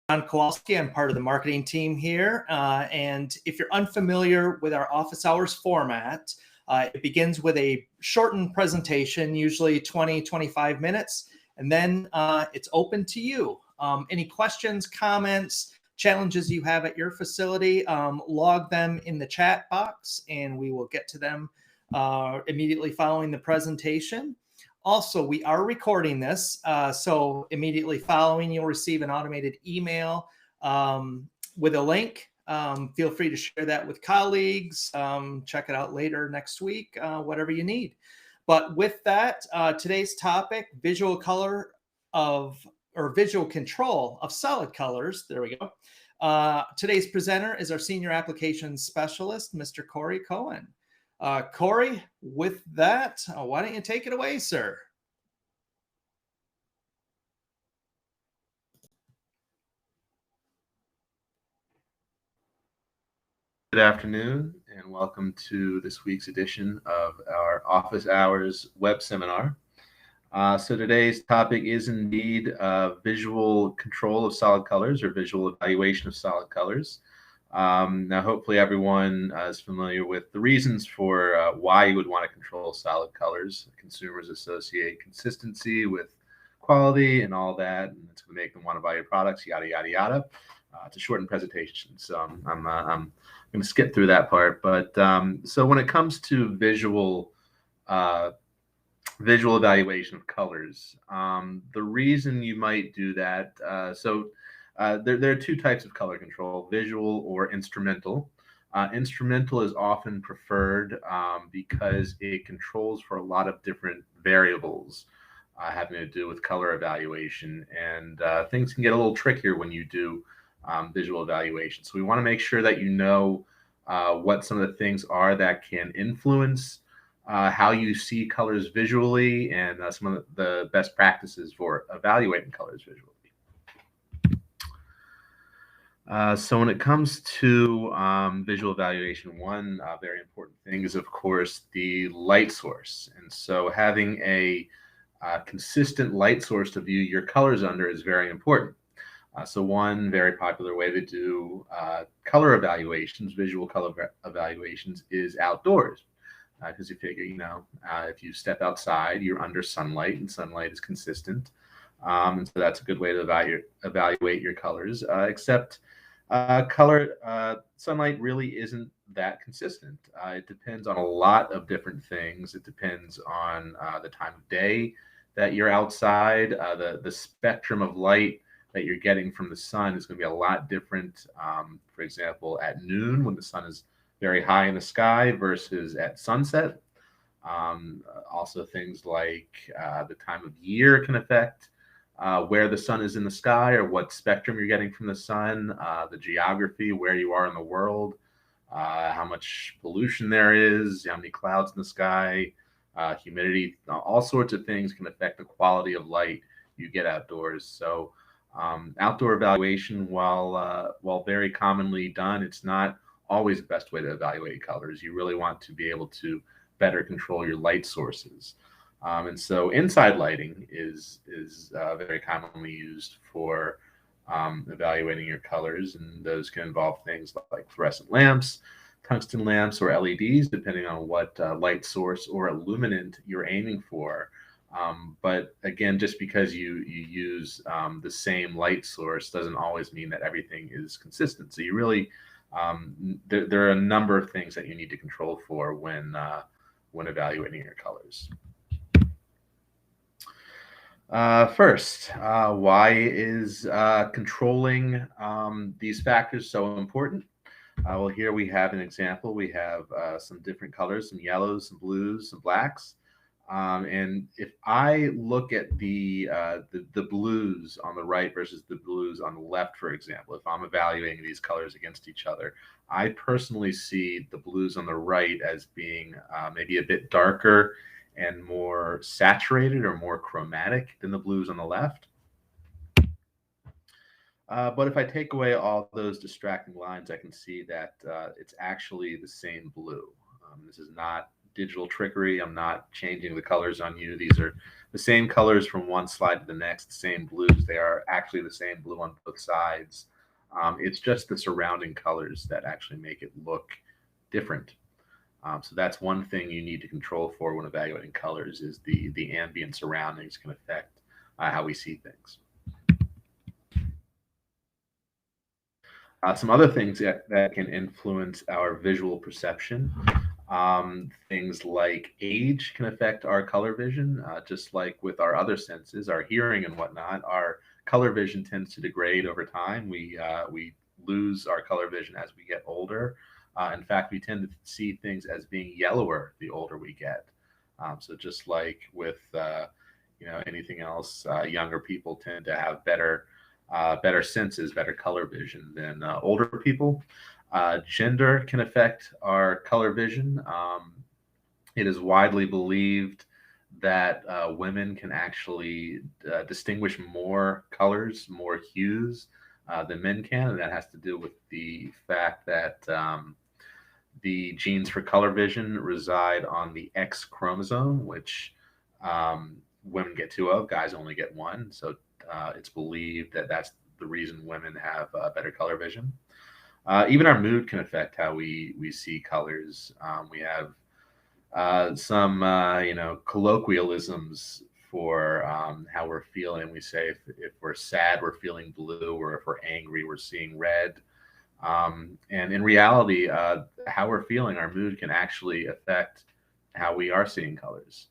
John Kowalski. I'm part of the marketing team here. And if you're unfamiliar with our office hours format, it begins with a shortened presentation, usually 20, 25 minutes, and then it's open to you. Any questions, comments, challenges you have at your facility, log them in the chat box, and we will get to them immediately following the presentation. Also, we are recording this, so immediately following, you'll receive an automated email with a link. Feel free to share that with colleagues. Check it out later next week, whatever you need. But with that, today's topic, visual control of solid colors. There we go. Today's presenter is our Senior Applications Specialist, Mr. Corey Cohen. Corey, with that, why don't you take it away, sir? Good afternoon, and welcome to this week's edition of our Office Hours web seminar. So today's topic is indeed visual control of solid colors, or visual evaluation of solid colors. Now, hopefully everyone is familiar with the reasons for why you would want to control solid colors. Consumers associate consistency with quality and all that, and it's going to make them want to buy your products, yada, yada, yada. It's a shortened presentation, so I'm going to skip through that part. But so when it comes to visual evaluation of colors, the reason you might do that, there are two types of color control: visual or instrumental. Instrumental is often preferred because it controls for a lot of different variables having to do with color evaluation, and things can get a little trickier when you do visual evaluation. So we want to make sure that you know what some of the things are that can influence how you see colors visually, and some of the best practices for evaluating colors visually. So when it comes to visual evaluation, one very important thing is, of course, the light source. And so having a consistent light source to view your colors under is very important. So one very popular way to do color evaluations, visual color evaluations, is outdoors. Because you figure, if you step outside, you're under sunlight, and sunlight is consistent. And so that's a good way to evaluate your colors, except sunlight really isn't that consistent. It depends on a lot of different things. It depends on the time of day that you're outside. The spectrum of light that you're getting from the sun is going to be a lot different. For example, at noon, when the sun is very high in the sky, versus at sunset. Also, things like the time of year can affect where the sun is in the sky, or what spectrum you're getting from the sun, the geography, where you are in the world, how much pollution there is, how many clouds in the sky, humidity. All sorts of things can affect the quality of light you get outdoors. So outdoor evaluation, while very commonly done, it's not always the best way to evaluate colors. You really want to be able to better control your light sources. And so inside lighting is very commonly used for evaluating your colors, and those can involve things like fluorescent lamps, tungsten lamps, or LEDs, depending on what light source or illuminant you're aiming for. But again, just because you use the same light source doesn't always mean that everything is consistent. So you really, there are a number of things that you need to control for when evaluating your colors. First, why is controlling these factors so important? Well, here we have an example. We have some different colors, some yellows, some blues, some blacks. And if I look at the blues on the right versus the blues on the left, for example, if I'm evaluating these colors against each other, I personally see the blues on the right as being maybe a bit darker and more saturated or more chromatic than the blues on the left. But if I take away all those distracting lines, I can see that it's actually the same blue. This is not digital trickery. I'm not changing the colors on you. These are the same colors from one slide to the next, the same blues. They are actually the same blue on both sides. It's just the surrounding colors that actually make it look different. So that's one thing you need to control for when evaluating colors is the ambient surroundings can affect how we see things. Some other things that can influence our visual perception. Things like age can affect our color vision, just like with our other senses, our hearing and whatnot. Our color vision tends to degrade over time. We lose our color vision as we get older. In fact, we tend to see things as being yellower the older we get. So just like with anything else, younger people tend to have better senses, better color vision than older people. Gender can affect our color vision. It is widely believed that women can actually distinguish more colors, more hues than men can, and that has to do with the fact that the genes for color vision reside on the X chromosome, which women get two of, guys only get one. So it's believed that that's the reason women have better color vision. Even our mood can affect how we see colors. We have some colloquialisms for how we're feeling. We say if we're sad, we're feeling blue, or if we're angry, we're seeing red. And in reality, how we're feeling, our mood can actually affect how we are seeing colors.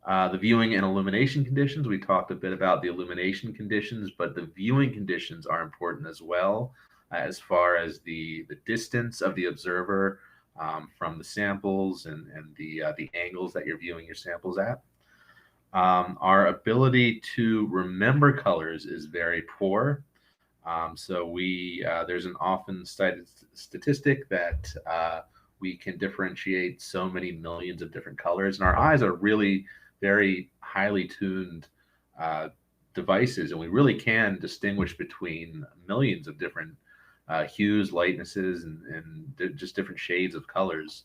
The viewing and illumination conditions, we talked a bit about the illumination conditions, but the viewing conditions are important as well, as far as the distance of the observer from the samples and the angles that you're viewing your samples at. Our ability to remember colors is very poor. So there's an often cited statistic that we can differentiate so many millions of different colors, and our eyes are really very highly tuned devices, and we really can distinguish between millions of different hues, lightnesses, and just different shades of colors.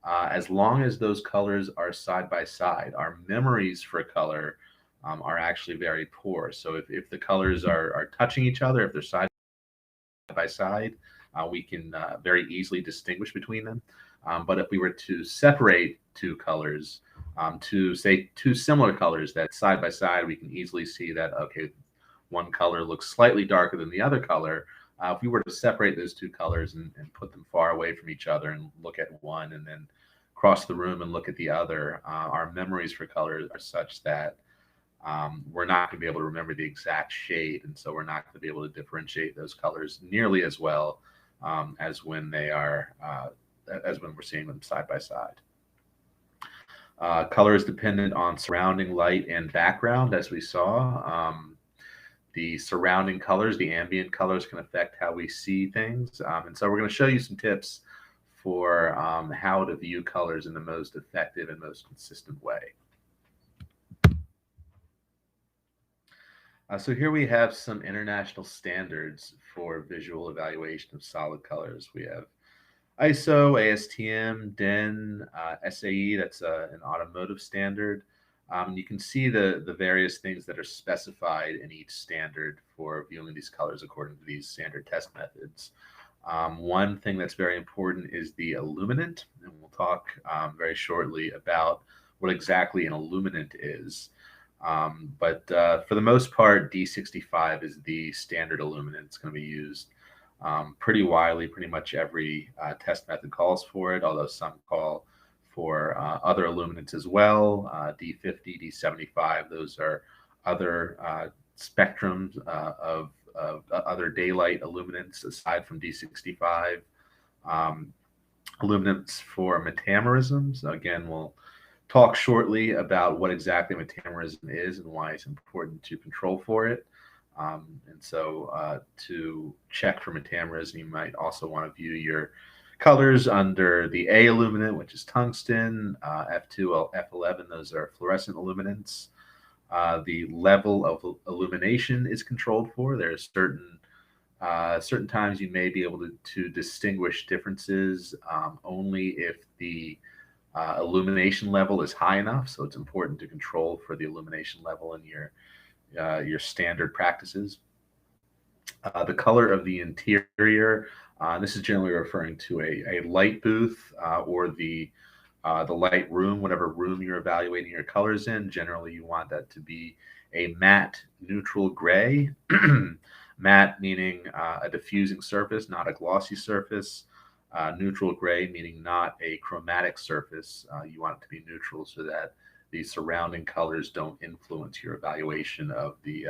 As long as those colors are side by side, our memories for color are actually very poor. So if the colors are touching each other, if they're side by side, we can very easily distinguish between them. But if we were to separate two colors, to say two similar colors that side by side, we can easily see that, okay, one color looks slightly darker than the other color. If we were to separate those two colors and put them far away from each other and look at one and then cross the room and look at the other, our memories for colors are such that we're not going to be able to remember the exact shade. And so we're not going to be able to differentiate those colors nearly as well as when we're seeing them side by side. Color is dependent on surrounding light and background, as we saw. The surrounding colors, the ambient colors, can affect how we see things. And so we're going to show you some tips for how to view colors in the most effective and most consistent way. So here we have some international standards for visual evaluation of solid colors. We have ISO, ASTM, DEN, SAE, that's an automotive standard. You can see the various things that are specified in each standard for viewing these colors according to these standard test methods. One thing that's very important is the illuminant, and we'll talk very shortly about what exactly an illuminant is. But for the most part, D65 is the standard illuminant. It's going to be used pretty widely. Pretty much every test method calls for it, although some call for other illuminants as well. D50, D75, those are other spectrums of other daylight illuminants aside from D65. Illuminants for metamerism. So again, we'll talk shortly about what exactly metamerism is and why it's important to control for it. And so to check for metamerism, you might also want to view your colors under the A illuminant, which is tungsten, F2, F11, those are fluorescent illuminants. The level of illumination is controlled for. There are certain times you may be able to distinguish differences only if the Illumination level is high enough, so it's important to control for the illumination level in your standard practices. The color of the interior, this is generally referring to a light booth or the light room, whatever room you're evaluating your colors in. Generally, you want that to be a matte neutral gray. Matte meaning a diffusing surface, not a glossy surface. Neutral gray meaning not a chromatic surface. You want it to be neutral so that the surrounding colors don't influence your evaluation of the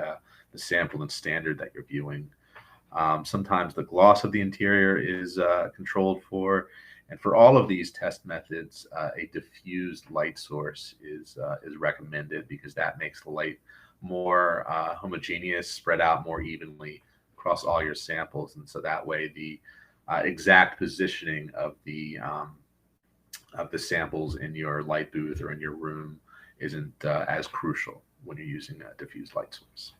sample and standard that you're viewing. Sometimes the gloss of the interior is controlled for. And for all of these test methods, a diffused light source is recommended because that makes the light more homogeneous, spread out more evenly across all your samples. And so that way the exact positioning of the samples in your light booth or in your room isn't as crucial when you're using a diffused light source.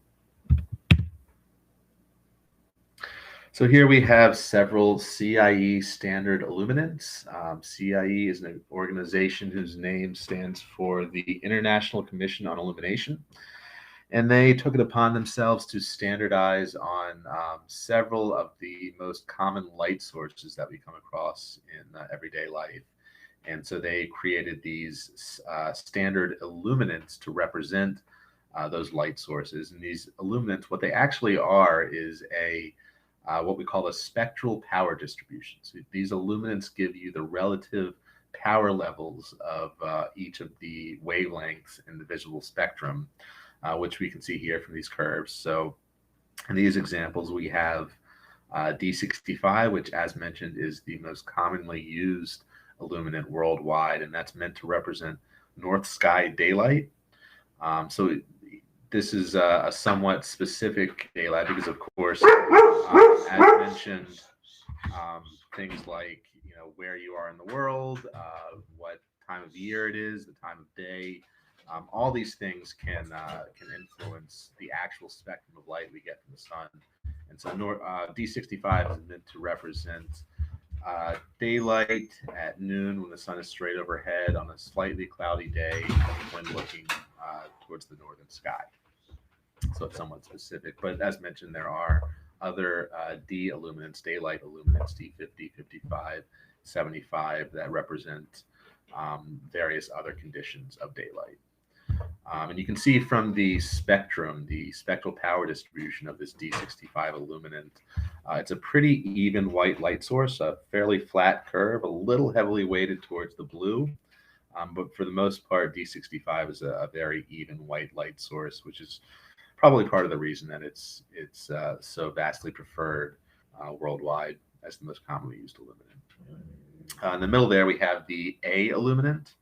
So here we have several CIE standard illuminants. CIE is an organization whose name stands for the International Commission on Illumination. And they took it upon themselves to standardize on several of the most common light sources that we come across in everyday life. And so they created these standard illuminants to represent those light sources. And these illuminants, what they actually are is what we call a spectral power distribution. So these illuminants give you the relative power levels of each of the wavelengths in the visible spectrum, which we can see here from these curves. So in these examples, we have D65, which as mentioned is the most commonly used illuminant worldwide, and that's meant to represent north sky daylight. So this is a somewhat specific daylight because, of course, as mentioned, things like where you are in the world, what time of year it is, the time of day, all these things can influence the actual spectrum of light we get from the sun. And so D65 is meant to represent daylight at noon when the sun is straight overhead on a slightly cloudy day when looking towards the northern sky. So it's somewhat specific, but as mentioned, there are other D illuminants, daylight illuminants, D50, 55, 75 that represent various other conditions of daylight. And you can see from the spectrum, the spectral power distribution of this D65 illuminant, it's a pretty even white light source, a fairly flat curve, a little heavily weighted towards the blue. But for the most part, D65 is a very even white light source, which is probably part of the reason that it's so vastly preferred worldwide as the most commonly used illuminant. In the middle there, we have the A illuminant.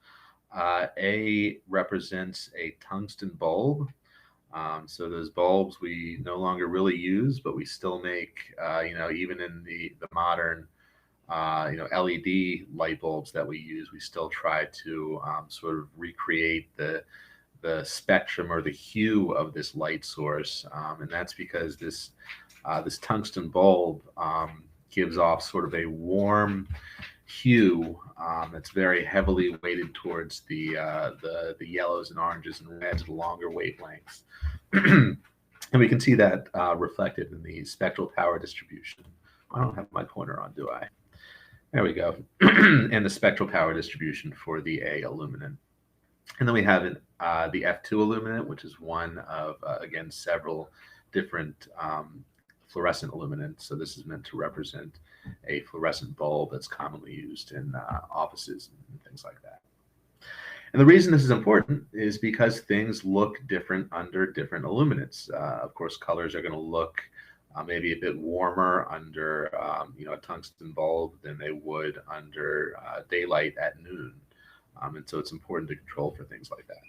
A represents a tungsten bulb. So those bulbs we no longer really use, but we still make, even in the modern, LED light bulbs that we use, we still try to sort of recreate the spectrum or the hue of this light source. And that's because this tungsten bulb gives off sort of a warm hue that's very heavily weighted towards the yellows and oranges and reds, the longer wavelengths. And we can see that reflected in the spectral power distribution. I don't have my pointer on, do I? There we go. And the spectral power distribution for the A illuminant. And then we have the F2 illuminant, which is one of, again, several different fluorescent illuminants. So this is meant to represent a fluorescent bulb that's commonly used in offices and things like that. And the reason this is important is because things look different under different illuminants. Of course, colors are going to look maybe a bit warmer under a tungsten bulb than they would under daylight at noon. And so it's important to control for things like that.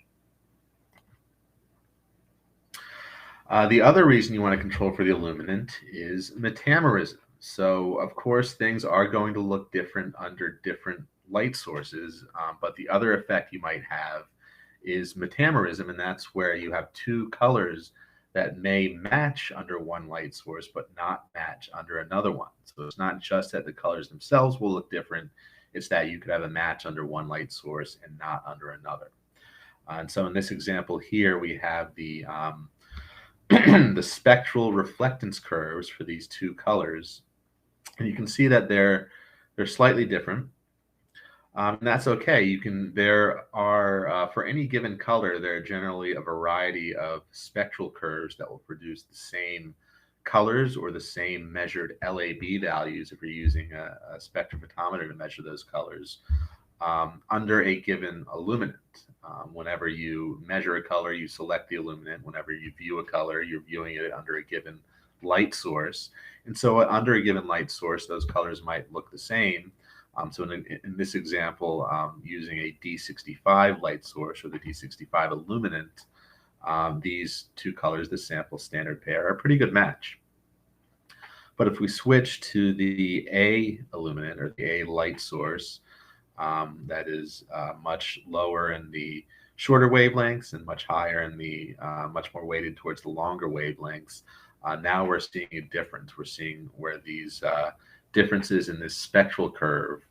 The other reason you want to control for the illuminant is metamerism. So, of course, things are going to look different under different light sources, but the other effect you might have is metamerism, and that's where you have two colors that may match under one light source, but not match under another one. So it's not just that the colors themselves will look different, It's that you could have a match under one light source and not under another. And so in this example here, we have the the spectral reflectance curves for these two colors, and you can see that they're slightly different. And that's okay. There are, for any given color, there are generally a variety of spectral curves that will produce the same colors or the same measured LAB values if you're using a spectrophotometer to measure those colors under a given illuminant. Whenever you measure a color, you select the illuminant. Whenever you view a color, you're viewing it under a given light source. And so under a given light source, those colors might look the same. So in this example, using a D65 light source or the D65 illuminant, these two colors, the sample standard pair, are a pretty good match. But if we switch to the A illuminant or the A light source, that is much lower in the shorter wavelengths and much higher in the much more weighted towards the longer wavelengths, now we're seeing a difference. We're seeing where these differences in this spectral curve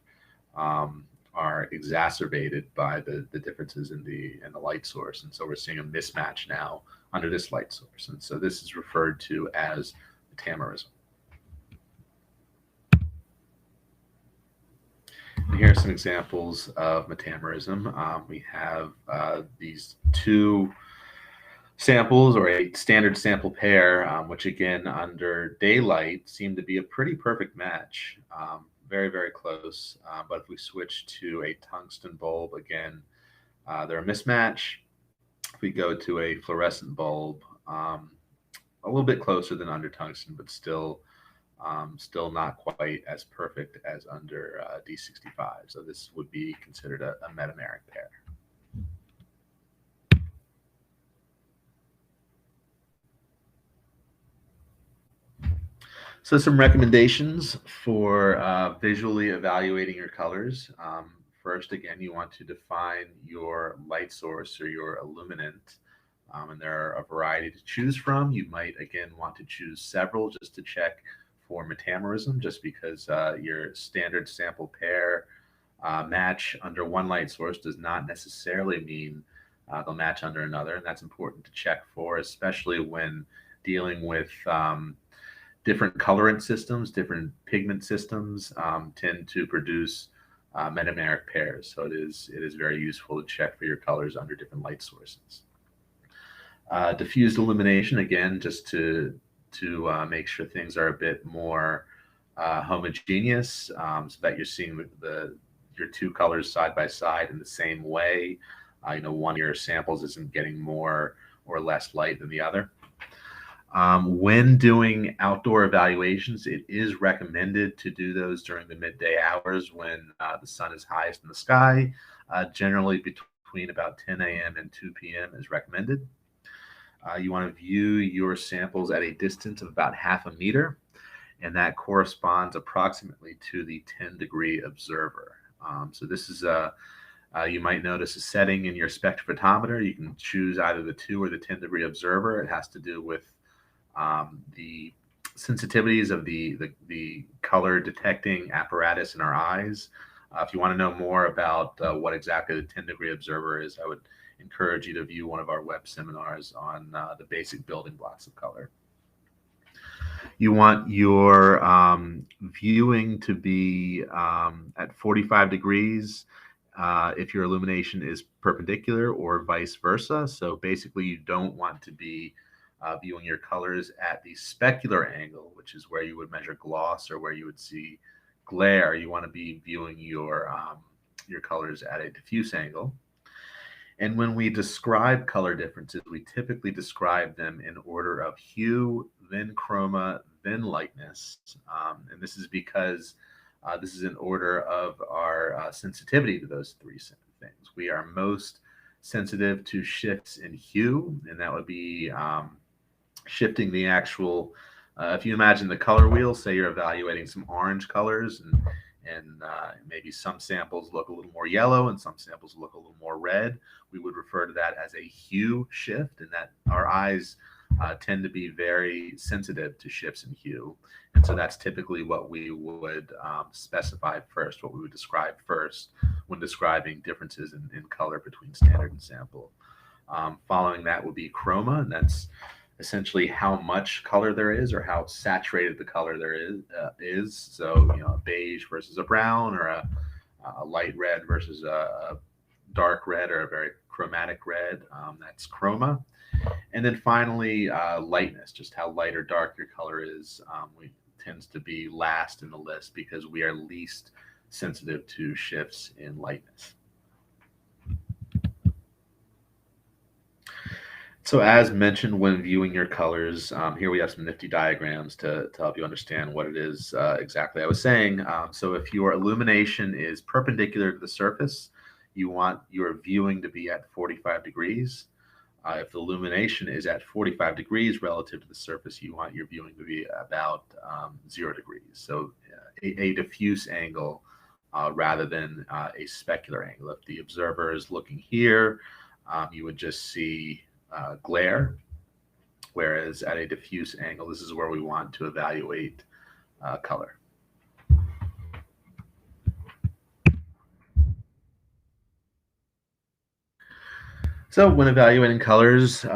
are exacerbated by the differences in the light source, and so we're seeing a mismatch now under this light source, and so this is referred to as metamerism. And here are some examples of metamerism. We have these two samples or a standard sample pair, which again under daylight seem to be a pretty perfect match, very, very close. But if we switch to a tungsten bulb, again, they're a mismatch. If we go to a fluorescent bulb, a little bit closer than under tungsten, but still not quite as perfect as under D65. So this would be considered a metameric pair. So some recommendations for visually evaluating your colors. First, again, you want to define your light source or your illuminant. And there are a variety to choose from. You might, again, want to choose several just to check for metamerism, just because your standard sample pair match under one light source does not necessarily mean they'll match under another. And that's important to check for, especially when dealing with different colorant systems. Different pigment systems tend to produce metameric pairs. So it is very useful to check for your colors under different light sources. Diffused illumination, again, just to make sure things are a bit more homogeneous, so that you're seeing your two colors side by side in the same way. One of your samples isn't getting more or less light than the other. When doing outdoor evaluations, it is recommended to do those during the midday hours when the sun is highest in the sky. Generally between about 10 a.m. and 2 p.m. is recommended. You want to view your samples at a distance of about 1/2 meter, and that corresponds approximately to the 10-degree observer. So this is you might notice a setting in your spectrophotometer. You can choose either the 2 or the 10-degree observer. It has to do with the sensitivities of the color detecting apparatus in our eyes. If you want to know more about what exactly the 10-degree observer is, I would encourage you to view one of our web seminars on the basic building blocks of color. You want your viewing to be at 45 degrees if your illumination is perpendicular, or vice versa. So basically you don't want to be viewing your colors at the specular angle, which is where you would measure gloss or where you would see glare. You want to be viewing your colors at a diffuse angle. And when we describe color differences, we typically describe them in order of hue, then chroma, then lightness. And this is because this is in order of our sensitivity to those three things. We are most sensitive to shifts in hue, and that would be shifting the actual, if you imagine the color wheel, say you're evaluating some orange colors, and maybe some samples look a little more yellow and some samples look a little more red. We would refer to that as a hue shift, and that our eyes tend to be very sensitive to shifts in hue. And so that's typically what we would specify first, what we would describe first when describing differences in color between standard and sample. Following that would be chroma, and that's essentially how much color there is or how saturated the color there is. So, a beige versus a brown, or a light red versus a dark red, or a very chromatic red. That's chroma. And then finally, lightness, just how light or dark your color is, tends to be last in the list because we are least sensitive to shifts in lightness. So as mentioned, when viewing your colors, here we have some nifty diagrams to help you understand what it is exactly I was saying. So if your illumination is perpendicular to the surface, you want your viewing to be at 45 degrees. If the illumination is at 45 degrees relative to the surface, you want your viewing to be about 0 degrees. So a diffuse angle rather than a specular angle. If the observer is looking here, you would just see glare, whereas at a diffuse angle, this is where we want to evaluate color. So when evaluating colors,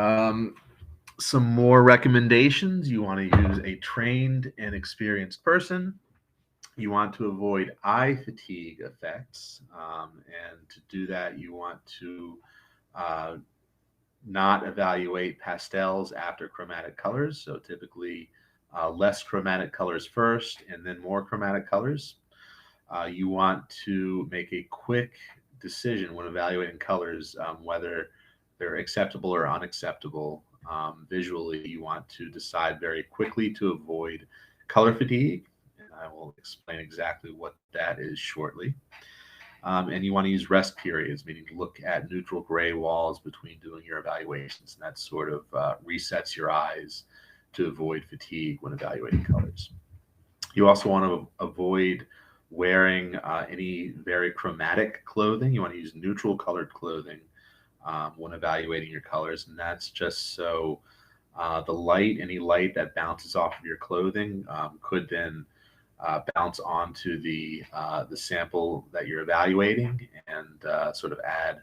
some more recommendations. You want to use a trained and experienced person. You want to avoid eye fatigue effects. And to do that, you want to not evaluate pastels after chromatic colors. So typically less chromatic colors first and then more chromatic colors. You want to make a quick decision when evaluating colors, whether they're acceptable or unacceptable. Visually, you want to decide very quickly to avoid color fatigue. And I will explain exactly what that is shortly. And you want to use rest periods, meaning look at neutral gray walls between doing your evaluations. And that sort of resets your eyes to avoid fatigue when evaluating colors. You also want to avoid wearing any very chromatic clothing. You want to use neutral colored clothing when evaluating your colors. And that's just so any light that bounces off of your clothing could then bounce onto the sample that you're evaluating and sort of add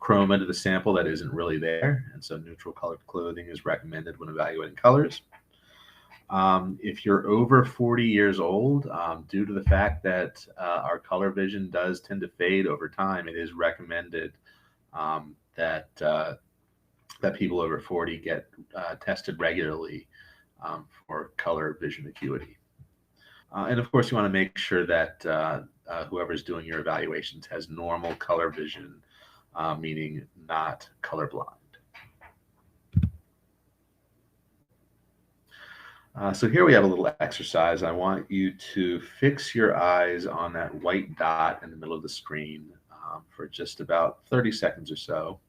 chroma to the sample that isn't really there. And so neutral colored clothing is recommended when evaluating colors. If you're over 40 years old, due to the fact that our color vision does tend to fade over time, it is recommended that people over 40 get tested regularly for color vision acuity. And of course, you want to make sure that whoever's doing your evaluations has normal color vision, meaning not colorblind. So here we have a little exercise. I want you to fix your eyes on that white dot in the middle of the screen for just about 30 seconds or so.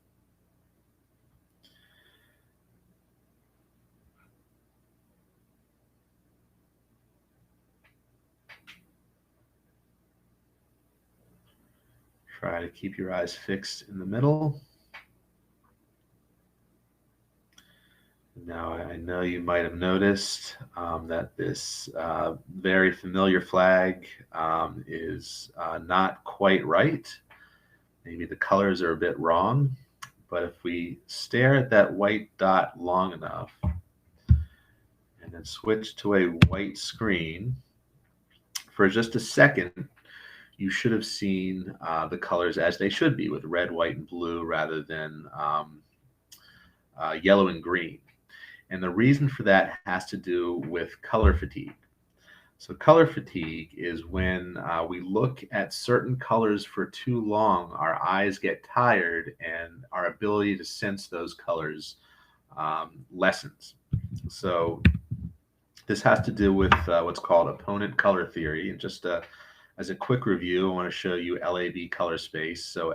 Try to keep your eyes fixed in the middle. Now, I know you might have noticed that this very familiar flag is not quite right. Maybe the colors are a bit wrong, but if we stare at that white dot long enough and then switch to a white screen for just a second, you should have seen the colors as they should be, with red, white, and blue rather than yellow and green. And the reason for that has to do with color fatigue. So color fatigue is when we look at certain colors for too long, our eyes get tired and our ability to sense those colors lessens. So this has to do with what's called opponent color theory. And just as a quick review, I want to show you LAB color space. So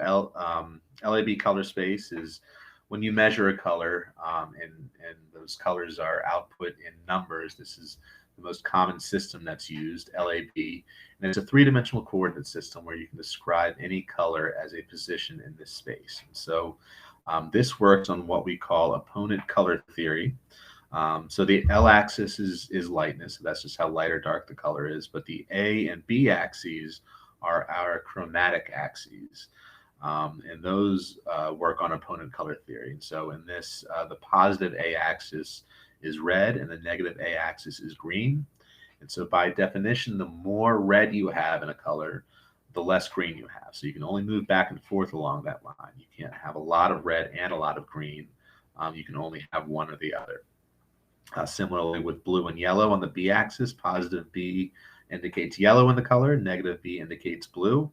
LAB color space is when you measure a color and those colors are output in numbers. This is the most common system that's used, LAB. And it's a three-dimensional coordinate system where you can describe any color as a position in this space. And so this works on what we call opponent color theory. So the L-axis is lightness. So that's just how light or dark the color is. But the A and B axes are our chromatic axes. And those work on opponent color theory. And so in this, the positive A-axis is red and the negative A-axis is green. And so by definition, the more red you have in a color, the less green you have. So you can only move back and forth along that line. You can't have a lot of red and a lot of green. You can only have one or the other. Similarly with blue and yellow on the B-axis, positive B indicates yellow in the color, negative B indicates blue.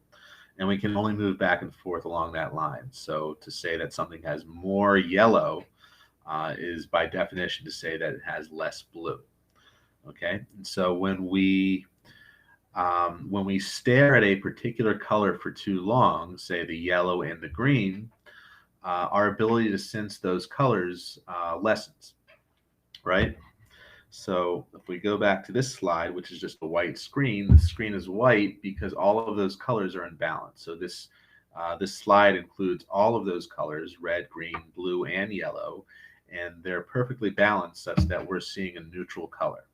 And we can only move back and forth along that line. So to say that something has more yellow is by definition to say that it has less blue. Okay, and so when we stare at a particular color for too long, say the yellow and the green, our ability to sense those colors lessens, right? So if we go back to this slide, which is just a white screen, the screen is white because all of those colors are in balance. So this slide includes all of those colors, red, green, blue, and yellow, and they're perfectly balanced such that we're seeing a neutral color.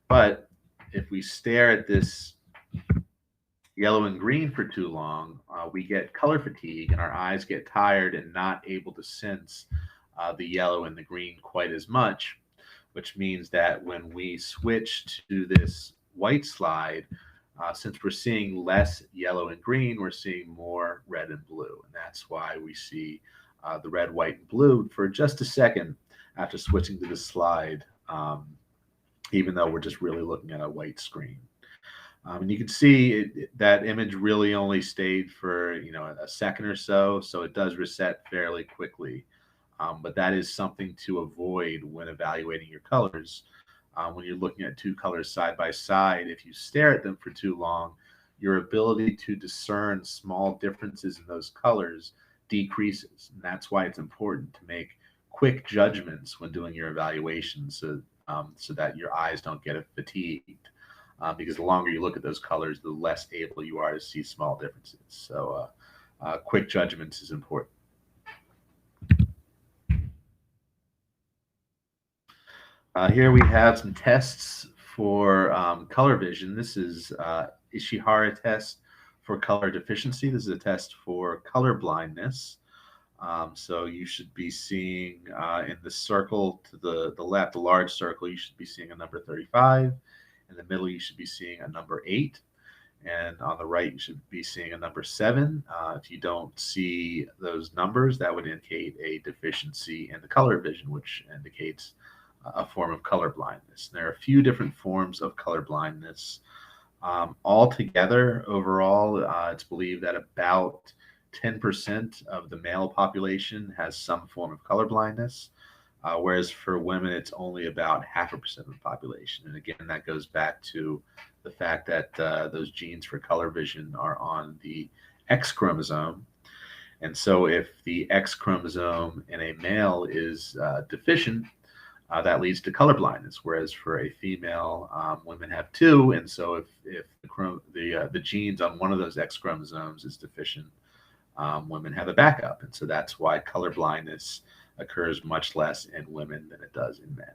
But if we stare at this yellow and green for too long, we get color fatigue and our eyes get tired and not able to sense the yellow and the green quite as much, which means that when we switch to this white slide, since we're seeing less yellow and green, we're seeing more red and blue. And that's why we see the red, white, and blue for just a second after switching to this slide, even though we're just really looking at a white screen. And you can see that image really only stayed for a second or so, so it does reset fairly quickly. But that is something to avoid when evaluating your colors. When you're looking at two colors side by side, if you stare at them for too long, your ability to discern small differences in those colors decreases. And that's why it's important to make quick judgments when doing your evaluations so that your eyes don't get fatigued. Because the longer you look at those colors, the less able you are to see small differences. So quick judgments is important. Here we have some tests for color vision. This is Ishihara Test for color deficiency. This is a test for color blindness. So you should be seeing in the circle to the left, the large circle, you should be seeing a number 35. In the middle, you should be seeing a number 8. And on the right, you should be seeing a number 7. If you don't see those numbers, that would indicate a deficiency in the color vision, which indicates a form of color blindness. There are a few different forms of color blindness. Altogether, overall, it's believed that about 10% of the male population has some form of color blindness, whereas for women, it's only about 0.5% of the population. And again, that goes back to the fact that those genes for color vision are on the X chromosome. And so if the X chromosome in a male is deficient, that leads to color blindness, whereas for a female, women have 2, and so if the genes on one of those X chromosomes is deficient, women have a backup, and so that's why color blindness occurs much less in women than it does in men.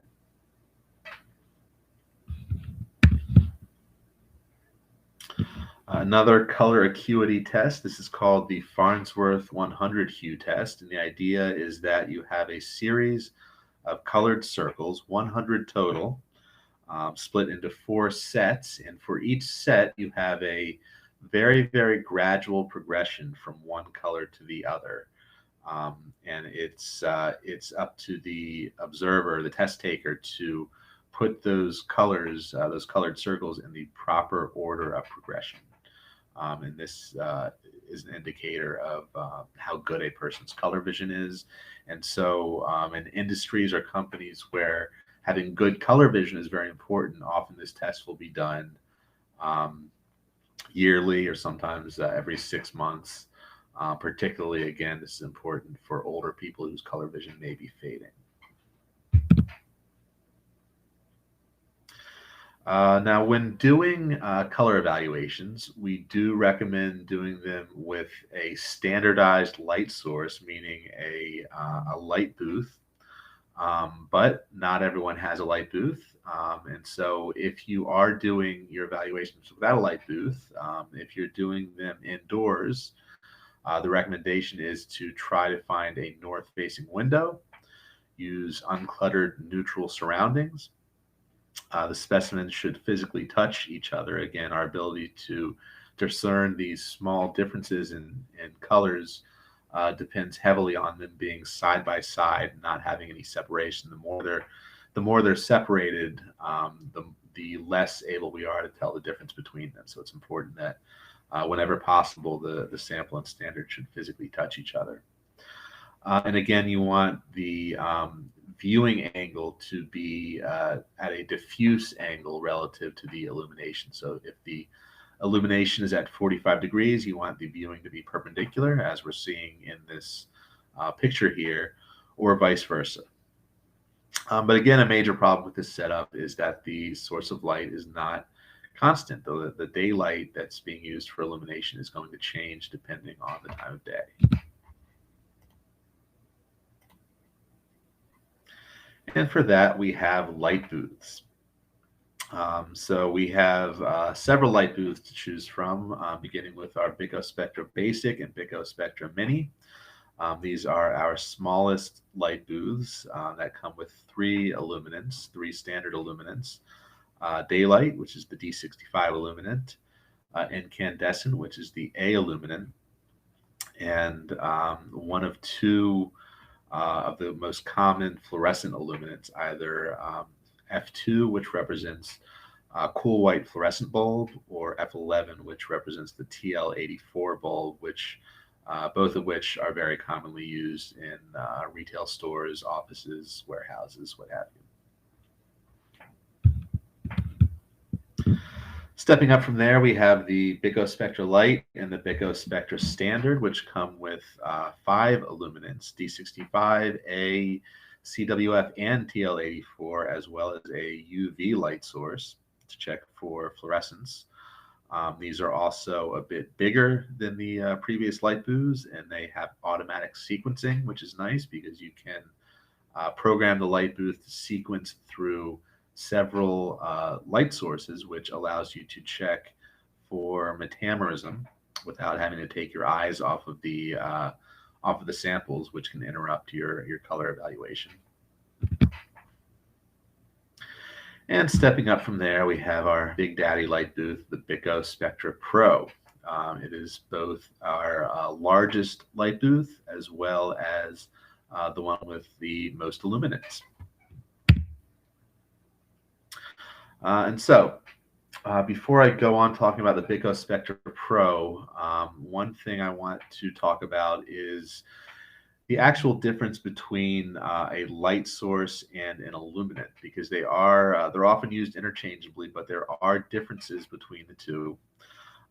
Another color acuity test. This is called the Farnsworth 100 Hue Test, and the idea is that you have a series of colored circles, 100 total, split into 4 sets. And for each set, you have a very, very gradual progression from one color to the other. And it's up to the observer, the test taker, to put those colors, those colored circles in the proper order of progression. And this is an indicator of how good a person's color vision is. And so in industries or companies where having good color vision is very important, often this test will be done yearly or sometimes every 6 months. Particularly, again, this is important for older people whose color vision may be fading. Now, when doing color evaluations, we do recommend doing them with a standardized light source, meaning a light booth. But not everyone has a light booth. And so if you are doing your evaluations without a light booth, if you're doing them indoors, the recommendation is to try to find a north-facing window, use uncluttered neutral surroundings. The specimens should physically touch each other. Again, our ability to discern these small differences in colors depends heavily on them being side by side, not having any separation. The more they're separated, the less able we are to tell the difference between them. So it's important that whenever possible, the sample and standard should physically touch each other. And again, you want the viewing angle to be at a diffuse angle relative to the illumination. So if the illumination is at 45 degrees, you want the viewing to be perpendicular, as we're seeing in this picture here, or vice versa. But again, a major problem with this setup is that the source of light is not constant. The daylight that's being used for illumination is going to change depending on the time of day. And for that, we have light booths. So we have several light booths to choose from, beginning with our byko-spectra Basic and byko-spectra Mini. These are our smallest light booths that come with 3 illuminants, 3 standard illuminants. Daylight, which is the D65 illuminant, incandescent, which is the A illuminant, and one of 2 of the most common fluorescent illuminants, either F2, which represents cool white fluorescent bulb, or F11, which represents the TL84 bulb, which both of which are very commonly used in retail stores, offices, warehouses, what have you. Stepping up from there, we have the byko-spectra Lite and the byko-spectra Standard, which come with 5 illuminants, D65, A, CWF, and TL84, as well as a UV light source to check for fluorescence. These are also a bit bigger than the previous light booths, and they have automatic sequencing, which is nice because you can program the light booth to sequence through several light sources, which allows you to check for metamerism without having to take your eyes off of the samples, which can interrupt your color evaluation. And stepping up from there, we have our Big Daddy light booth, the byko-spectra Pro. It is both our largest light booth as well as the one with the most illuminants. And so, before I go on talking about the byko-spectra Pro, one thing I want to talk about is the actual difference between a light source and an illuminant, because they're often used interchangeably, but there are differences between the two.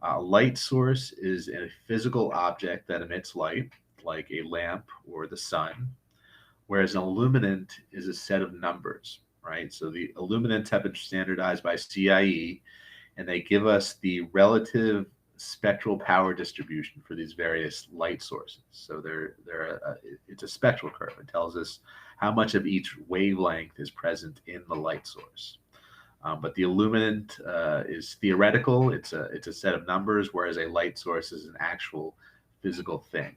A light source is a physical object that emits light, like a lamp or the sun, whereas an illuminant is a set of numbers. Right, so the illuminants have been standardized by CIE, and they give us the relative spectral power distribution for these various light sources. So it's a spectral curve. It tells us how much of each wavelength is present in the light source. But the illuminant is theoretical. It's a set of numbers, whereas a light source is an actual physical thing.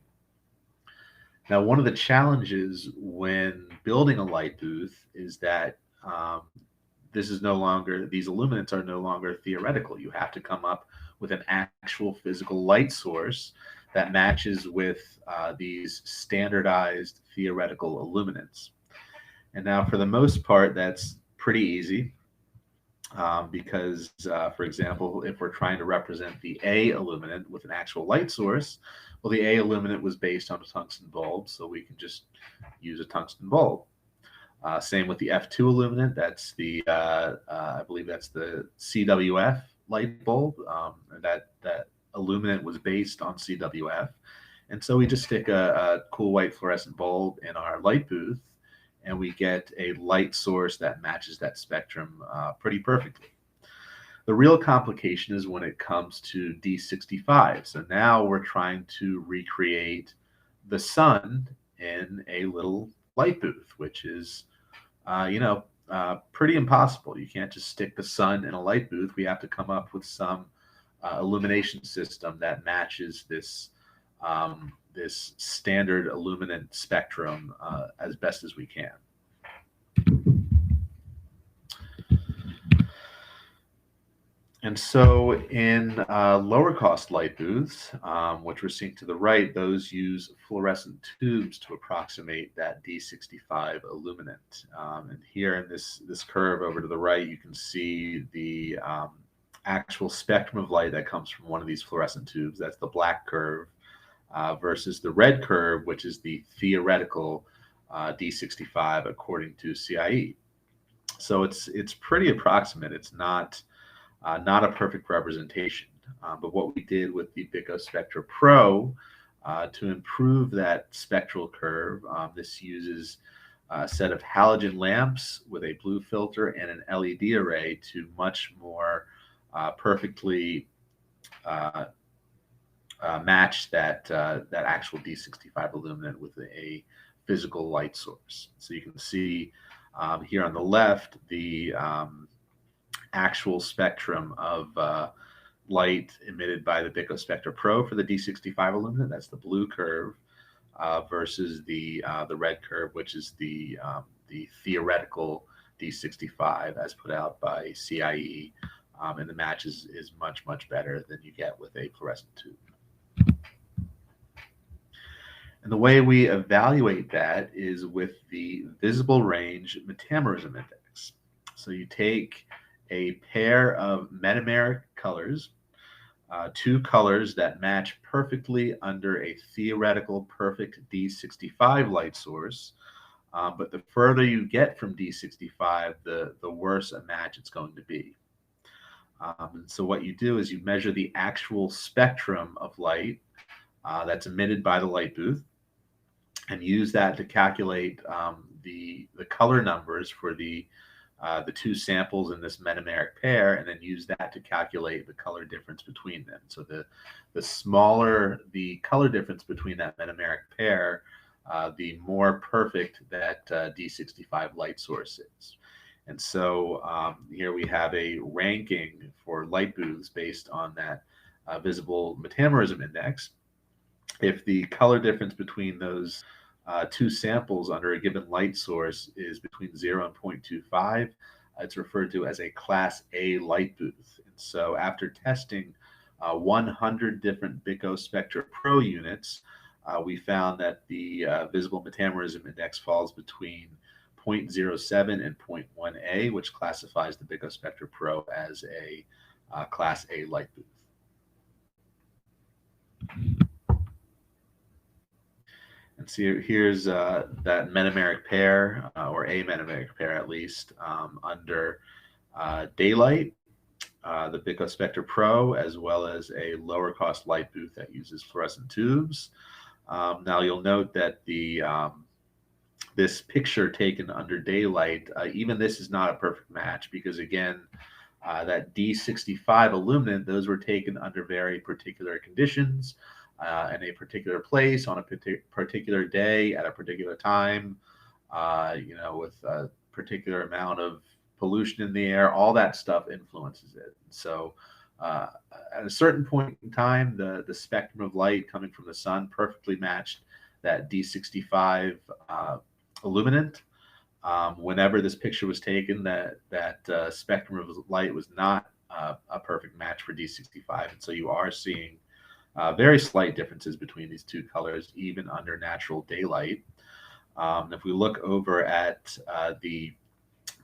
Now, one of the challenges when building a light booth is that these illuminants are no longer theoretical. You have to come up with an actual physical light source that matches with these standardized theoretical illuminants. And now, for the most part, that's pretty easy because, for example, if we're trying to represent the A illuminant with an actual light source, well, the A illuminant was based on a tungsten bulb, so we can just use a tungsten bulb. Same with the F2 illuminant. That's I believe that's the CWF light bulb. That illuminant was based on CWF. And so we just stick a cool white fluorescent bulb in our light booth, and we get a light source that matches that spectrum pretty perfectly. The real complication is when it comes to D65. So now we're trying to recreate the sun in a little light booth, which is pretty impossible. You can't just stick the sun in a light booth. We have to come up with some illumination system that matches this this standard illuminant spectrum as best as we can. And so in lower cost light booths, which we're seeing to the right, those use fluorescent tubes to approximate that D65 illuminant. And here in this curve over to the right, you can see the actual spectrum of light that comes from one of these fluorescent tubes. That's the black curve versus the red curve, which is the theoretical D65 according to CIE. So it's pretty approximate. It's not a perfect representation, but what we did with the byko-spectra Pro to improve that spectral curve, this uses a set of halogen lamps with a blue filter and an LED array to much more perfectly match that actual D65 illuminant with a physical light source. So you can see here on the left the actual spectrum of light emitted by the byko-spectra Pro for the D65 illuminant. That's the blue curve versus the red curve, which is the theoretical D65 as put out by CIE, and the match is much better than you get with a fluorescent tube. And the way we evaluate that is with the visible range Metamerism index. So you take a pair of metameric colors, two colors that match perfectly under a theoretical perfect D65 light source, but the further you get from D65, the worse a match it's going to be. And so what you do is you measure the actual spectrum of light that's emitted by the light booth, and use that to calculate the color numbers for the two samples in this metameric pair, and then use that to calculate the color difference between them. So the smaller the color difference between that metameric pair, the more perfect that D65 light source is. And so here we have a ranking for light booths based on that visible Metamerism index. If the color difference between those two samples under a given light source is between 0 and 0.25, it's referred to as a Class A light booth. And so after testing 100 different byko-spectra Pro units, we found that the visible Metamerism index falls between 0.07 and 0.1A, which classifies the byko-spectra Pro as a Class A light booth. And so here's that metameric pair, or a metameric pair at least, under daylight, the byko-spectra Pro, as well as a lower cost light booth that uses fluorescent tubes. Now you'll note that this picture taken under daylight, even this is not a perfect match, because again, that D65 illuminant, those were taken under very particular conditions, in a particular place, on a particular day, at a particular time, with a particular amount of pollution in the air. All that stuff influences it. So at a certain point in time, the spectrum of light coming from the sun perfectly matched that D65 illuminant. Whenever this picture was taken, that spectrum of light was not a perfect match for D65. And so you are seeing very slight differences between these two colors, even under natural daylight. If we look over at the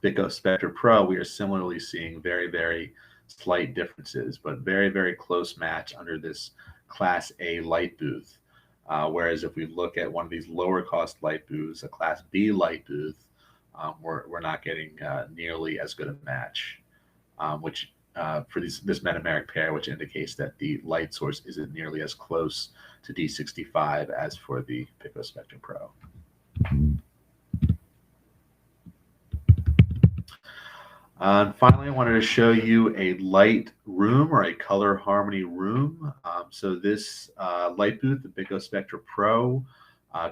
byko-spectra Pro, we are similarly seeing very slight differences, but very close match under this Class A light booth. Whereas if we look at one of these lower cost light booths, a Class B light booth, we're not getting nearly as good a match, which for this metameric pair, which indicates that the light source isn't nearly as close to D65 as for the byko-spectra Pro. And finally, I wanted to show you a light room, or a color harmony room. So this light booth, the byko-spectra Pro,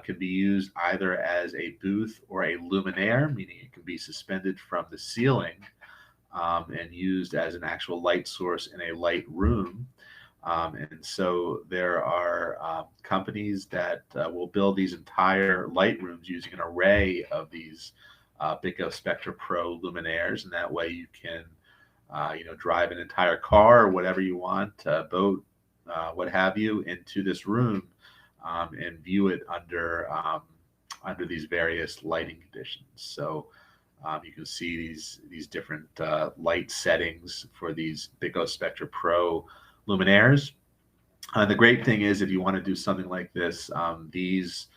Can be used either as a booth or a luminaire, meaning it can be suspended from the ceiling and used as an actual light source in a light room. And so there are companies that will build these entire light rooms using an array of these byko-spectra Pro luminaires, and that way you can drive an entire car or whatever you want, boat, what have you, into this room and view it under these various lighting conditions. So you can see these different light settings for these byko-spectra Pro luminaires. The great thing is, if you want to do something like this, these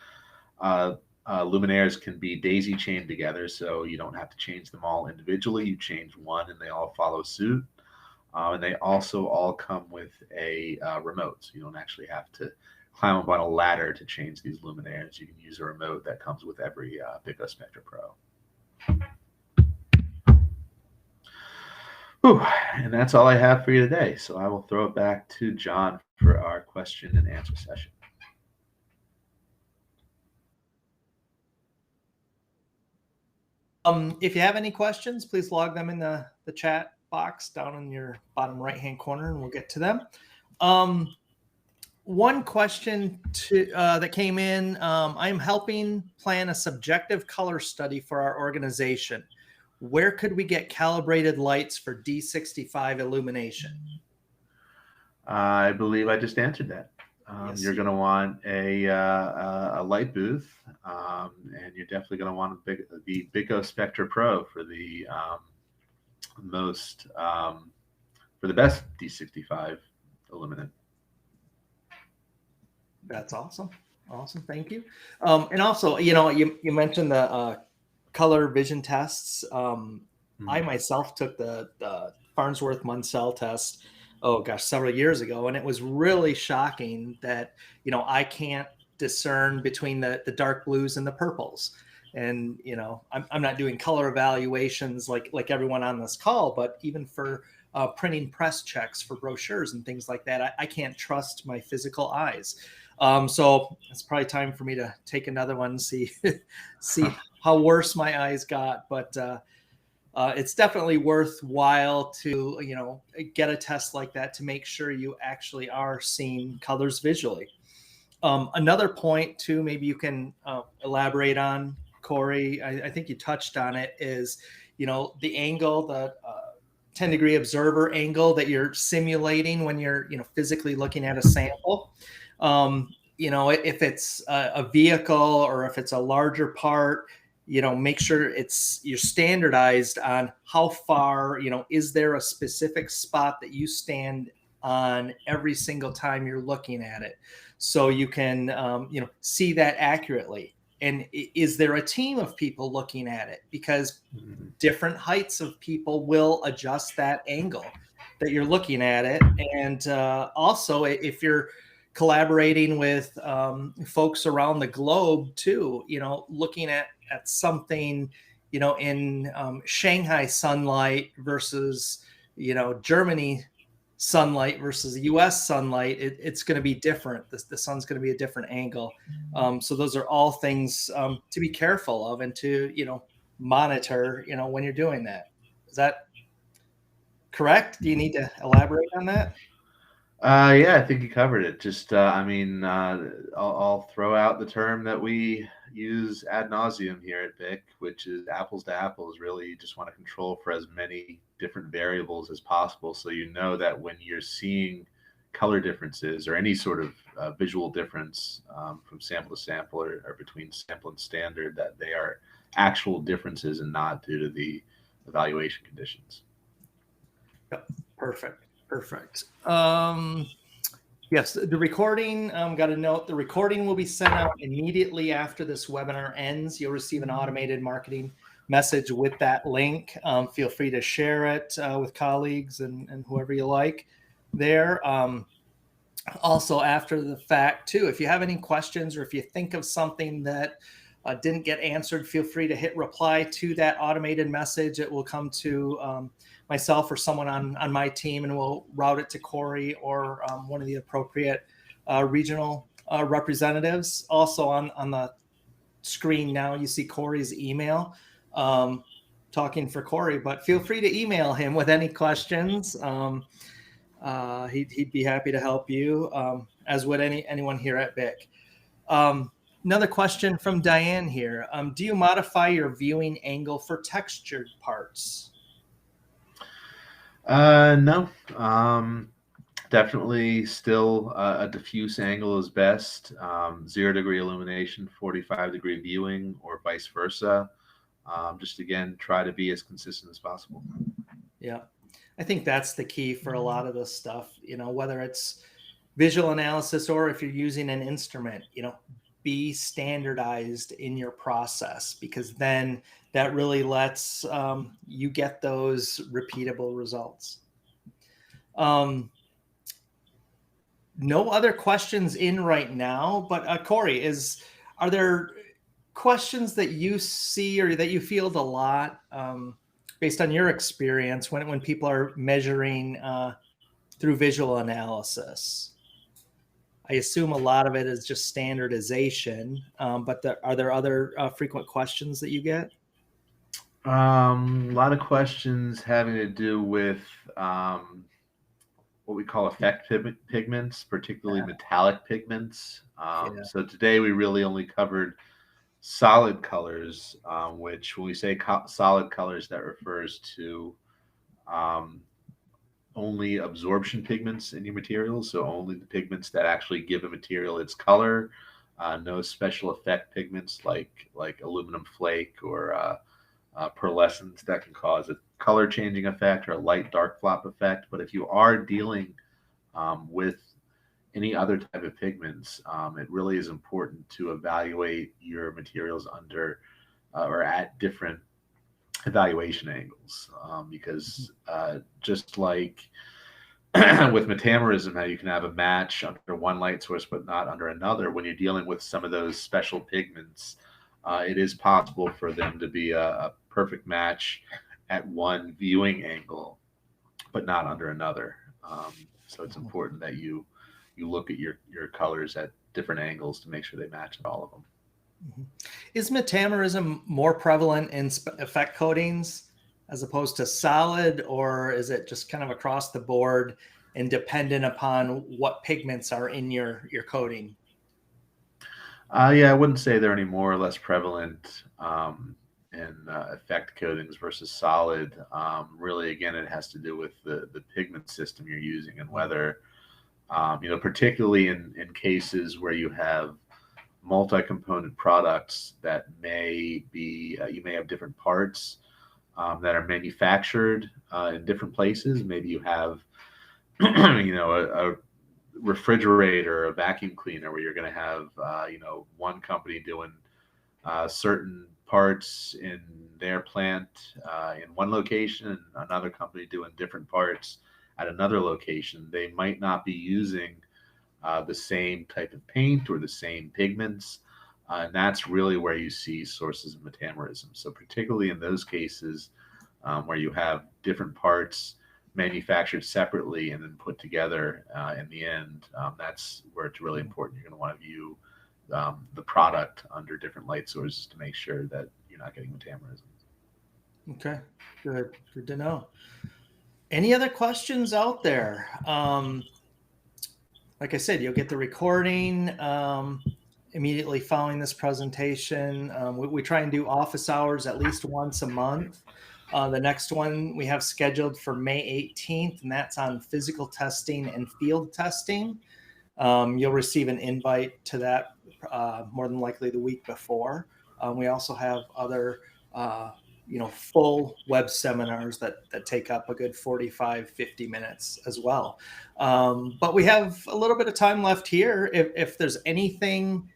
luminaires can be daisy chained together, so you don't have to change them all individually. You change one and they all follow suit. And they also all come with a remote, so you don't actually have to climb up on a ladder to change these luminaires. You can use a remote that comes with every byko-spectra Pro. Whew. And that's all I have for you today. So I will throw it back to John for our question and answer session. If you have any questions, please log them in the chat box down in your bottom right-hand corner, and we'll get to them. One question that came in, I'm helping plan a subjective color study for our organization. Where could we get calibrated lights for D65 illumination? I believe I just answered that. Yes. You're going to want a light booth, and you're definitely going to want the byko-spectra Pro for the for the best D65 illuminant. That's awesome. Awesome. Thank you. And also, you mentioned the color vision tests. I myself took the Farnsworth Munsell test, several years ago. And it was really shocking that, I can't discern between the dark blues and the purples. And, I'm not doing color evaluations like everyone on this call, but even for printing press checks for brochures and things like that, I can't trust my physical eyes. So it's probably time for me to take another one and see how worse my eyes got. But it's definitely worthwhile to, get a test like that to make sure you actually are seeing colors visually. Another point too, maybe you can elaborate on, Corey, I think you touched on it, is, the angle, the 10-degree observer angle that you're simulating when you're, physically looking at a sample. If it's a vehicle or if it's a larger part, make sure you're standardized on how far, is there a specific spot that you stand on every single time you're looking at it, so you can, see that accurately. And is there a team of people looking at it? Because different heights of people will adjust that angle that you're looking at it. And also, if you're collaborating with folks around the globe too, looking at something, in Shanghai sunlight versus, Germany sunlight versus US sunlight, it's going to be different. The sun's going to be a different angle. So those are all things to be careful of and to, monitor, when you're doing that. Is that correct? Do you need to elaborate on that? Yeah, I think you covered it. Just, I'll throw out the term that we use ad nauseum here at BIC, which is apples to apples. Really, you just want to control for as many different variables as possible, so you know that when you're seeing color differences or any sort of visual difference from sample to sample or between sample and standard, that they are actual differences and not due to the evaluation conditions. Yep. Perfect. Yes, the recording, got a note, the recording will be sent out immediately after this webinar ends. You'll receive an automated marketing message with that link. Feel free to share it with colleagues and whoever you like there. Also, after the fact too, if you have any questions or if you think of something that didn't get answered, feel free to hit reply to that automated message. It will come to myself or someone on my team, and we'll route it to Corey or one of the appropriate regional representatives. Also on the screen now, you see Corey's email, talking for Corey, but feel free to email him with any questions. He'd be happy to help you, as would anyone here at BIC. Another question from Diane here. Do you modify your viewing angle for textured parts? No. Definitely still a diffuse angle is best. 0-degree illumination, 45-degree viewing, or vice versa. Just again, try to be as consistent as possible. Yeah, I think that's the key for a lot of this stuff, whether it's visual analysis or if you're using an instrument, be standardized in your process, because then that really lets you get those repeatable results. No other questions in right now, but Corey, are there questions that you see or that you field a lot based on your experience when people are measuring through visual analysis? I assume a lot of it is just standardization, but are there other frequent questions that you get? A lot of questions having to do with what we call effect pigments, particularly metallic pigments. So today we really only covered solid colors, which when we say solid colors, that refers to only absorption pigments in your materials. So only the pigments that actually give a material its color. No special effect pigments like aluminum flake or pearlescence that can cause a color changing effect or a light dark flop effect. But if you are dealing with any other type of pigments, it really is important to evaluate your materials under or at different evaluation angles, because just like with metamerism, how you can have a match under one light source but not under another, when you're dealing with some of those special pigments, it is possible for them to be a perfect match at one viewing angle but not under another. So it's important that you look at your colors at different angles to make sure they match all of them. Is metamerism more prevalent in effect coatings as opposed to solid, or is it just kind of across the board and dependent upon what pigments are in your coating? Yeah, I wouldn't say they're any more or less prevalent in effect coatings versus solid. Really, again, it has to do with the pigment system you're using and whether, particularly in cases where you have multi-component products that may be, you may have different parts that are manufactured in different places. Maybe you have, a refrigerator, a vacuum cleaner, where you're going to have, one company doing certain parts in their plant in one location and another company doing different parts at another location. They might not be using the same type of paint or the same pigments. And that's really where you see sources of metamerism. So particularly in those cases where you have different parts manufactured separately and then put together in the end, that's where it's really important. You're going to want to view the product under different light sources to make sure that you're not getting metamerism. Okay, good to know. Any other questions out there? Like I said, you'll get the recording immediately following this presentation. We try and do office hours at least once a month. The next one we have scheduled for May 18th, and that's on physical testing and field testing. You'll receive an invite to that more than likely the week before. We also have other full web seminars that take up a good 45-50 minutes as well. But we have a little bit of time left here. If there's anything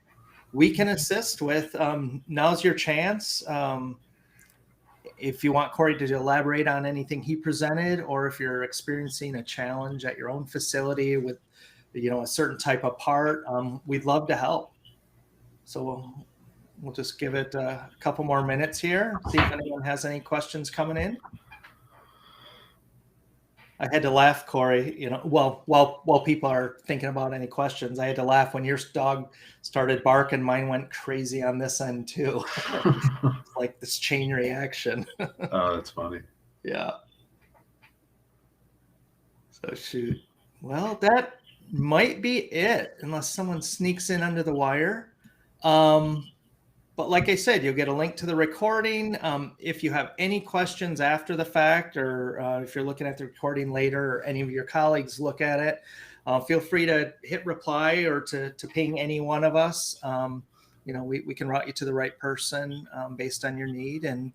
we can assist with, now's your chance. If you want Corey to elaborate on anything he presented, or if you're experiencing a challenge at your own facility with a certain type of part, we'd love to help. So we'll just give it a couple more minutes here, see if anyone has any questions coming in. I had to laugh, Corey, while people are thinking about any questions, I had to laugh when your dog started barking. Mine went crazy on this end too. Like this chain reaction. Oh, that's funny. Yeah. So shoot. Well, that might be it, unless someone sneaks in under the wire. But like I said, you'll get a link to the recording. If you have any questions after the fact, or if you're looking at the recording later, or any of your colleagues look at it, feel free to hit reply or to ping any one of us. We can route you to the right person based on your need and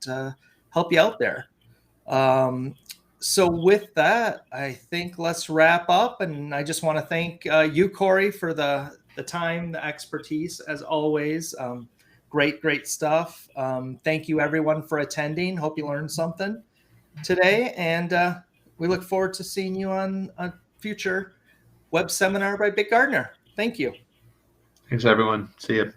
help you out there. So with that, I think let's wrap up. And I just want to thank you, Corey, for the time, the expertise, as always. Great stuff. Thank you, everyone, for attending. Hope you learned something today. And we look forward to seeing you on a future web seminar by Big Gardener. Thank you. Thanks, everyone. See you.